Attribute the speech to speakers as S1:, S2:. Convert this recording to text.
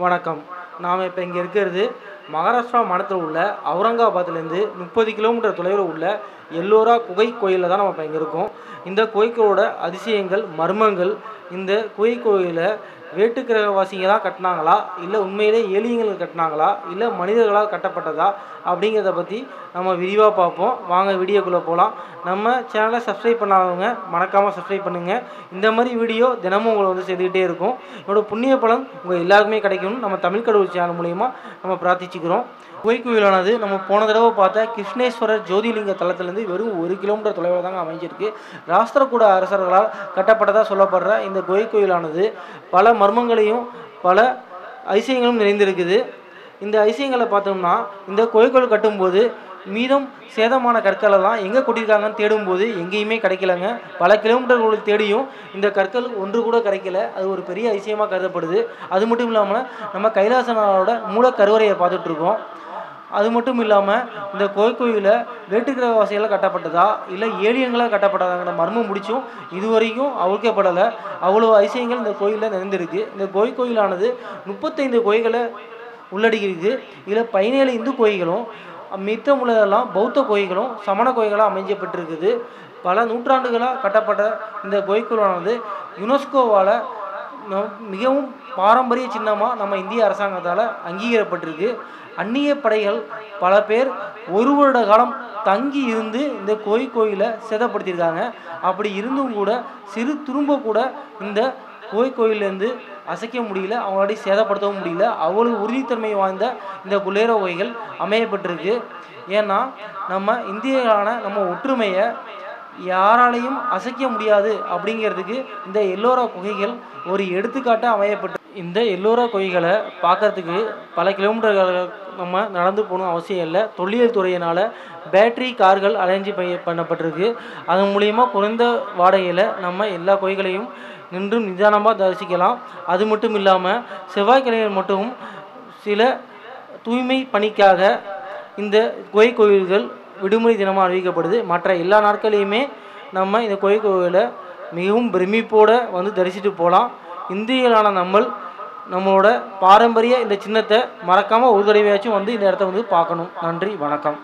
S1: வணக்கம். நாம் இப்போ இங்கே இருக்கிறது மகாராஷ்டிரா மாநிலத்தில் உள்ள அவுரங்காபாத்லேருந்து 30 கிலோமீட்டர் தொலைவில் உள்ள எல்லோரா குகை கோயிலில் தான் நம்ம இப்போ இங்கே இருக்கோம். இந்த கோயிலோட அதிசயங்கள், மர்மங்கள், இந்த குகை கோயிலை வேட்டுக்கிரகவாசிங்க தான் கட்டினாங்களா, இல்லை உண்மையிலே ஏலியன்கள் கட்டினாங்களா, இல்லை மனிதர்களால் கட்டப்பட்டதா அப்படிங்கிறத பற்றி நம்ம விரிவாக பார்ப்போம். வாங்க வீடியோக்குள்ளே போகலாம். நம்ம சேனலை சப்ஸ்கிரைப் பண்ணாதவங்க மறக்காமல் சப்ஸ்கிரைப் பண்ணுங்கள். இந்த மாதிரி வீடியோ தினமும் உங்களை வந்து செய்துக்கிட்டே இருக்கும். என்னோட புண்ணிய பலன் உங்கள் எல்லாருக்குமே கிடைக்கணும் நம்ம தமிழ் கடவுள் சேனல் மூலிமா நம்ம பிரார்த்திச்சுக்கிறோம். குகை கோயிலானது நம்ம போன தடவை பார்த்த கிருஷ்ணேஸ்வரர் ஜோதிலிங்க தலத்திலேருந்து வெறும் 1 கிலோமீட்டர் தொலைவில் தாங்க அமைஞ்சிருக்கு. ராஷ்டிரகூட அரசர்களால் கட்டப்பட்டதாக சொல்லப்படுற இந்த குகை கோயிலானது பல மர்மங்களையும் பல அதிசயங்களும் நிறைந்திருக்குது. இந்த அதிசயங்களை பார்த்தோம்னா, இந்த குகை கோயில் கட்டும்போது மீதம் சேதமான கற்களெல்லாம் எங்கே கொட்டியிருக்காங்கன்னு தேடும்போது எங்கேயுமே கிடைக்கலங்க. பல கிலோமீட்டர்கள் தேடியும் இந்த கற்கள் ஒன்று கூட கிடைக்கல. அது ஒரு பெரிய அதிசயமாக கருதப்படுது. அது மட்டும் இல்லாமல் நம்ம கைலாசனாரோட மூல கருவறையை பார்த்துட்ருக்கோம். அது மட்டும் இல்லாமல் இந்த கோயிலை வேட்டுக்கிரகவாசிகளால் கட்டப்பட்டதா இல்லை ஏலியன்களால் கட்டப்பட்டதாங்கிற மர்மம் முடிச்சும் இதுவரைக்கும் அவிழ்க்கப்படலை. அவ்வளோ அதிசயங்கள் இந்த கோயிலில் நிறைந்திருக்கு. இந்த கோயிலானது 35 கோயில்களை உள்ளடக்கியிருக்கு. இதில் 17 இந்து கோயில்களும் மித்தம் உள்ளதெல்லாம் பௌத்த கோயில்களும் சமண கோயில்களாக அமைஞ்சப்பட்டிருக்குது. பல நூற்றாண்டுகளாக கட்டப்பட்ட இந்த கோயிலானது யுனெஸ்கோவால் மிகவும் பாரம்பரிய சின்னமாக நம்ம இந்திய அரசாங்கத்தால் அங்கீகரிக்கப்பட்டிருக்கு. அந்நிய படைகள் பல பேர் 1 வருட காலம் தங்கி இருந்து இந்த கோயிலை சேதப்படுத்தியிருக்காங்க. அப்படி இருந்தும் கூட சிறு துரும்ப கூட இந்த கோயிலேருந்து அசைக்க முடியல, அவங்களோட சேதப்படுத்தவும் முடியல. அவ்வளவு உறுதித்தன்மை வாய்ந்த இந்த குலேர கோயில்கள் அமையப்பட்டிருக்கு. ஏன்னா நம்ம இந்தியர்களான நம்ம ஒற்றுமையை யாராலையும் அசைக்க முடியாது அப்படிங்கிறதுக்கு இந்த எல்லோரா குகைகள் ஒரு எடுத்துக்காட்டாக அமையப்பட்டு. இந்த எல்லோரா குகைகளை பார்க்கறதுக்கு பல கிலோமீட்டர்கள் நம்ம நடந்து போகணும் அவசியம் இல்லை. தொல்லியல் துறையினால் பேட்டரி கார்கள் அரேஞ்ச் பண்ணப்பட்டிருக்கு. அதன் மூலிமா குறைந்த வாடகையில் நம்ம எல்லா கோயில்களையும் நின்று நிதானமாக தரிசிக்கலாம். அது மட்டும் இல்லாமல் செவ்வாய்க்கிழமை மட்டும் சில தூய்மை பணிக்காக இந்த கோயில்கள் விடுமுறை தினமாக அறிவிக்கப்படுது. மற்ற எல்லா நாட்களையுமே நம்ம இந்த கோயிலை மிகவும் பிரமிப்போடு வந்து தரிசிட்டு போகலாம். இந்தியர்களான நம்மளோட பாரம்பரிய இந்த சின்னத்தை மறக்காமல் ஒரு தடவையாச்சும் வந்து இந்த இடத்த வந்து பார்க்கணும். நன்றி, வணக்கம்.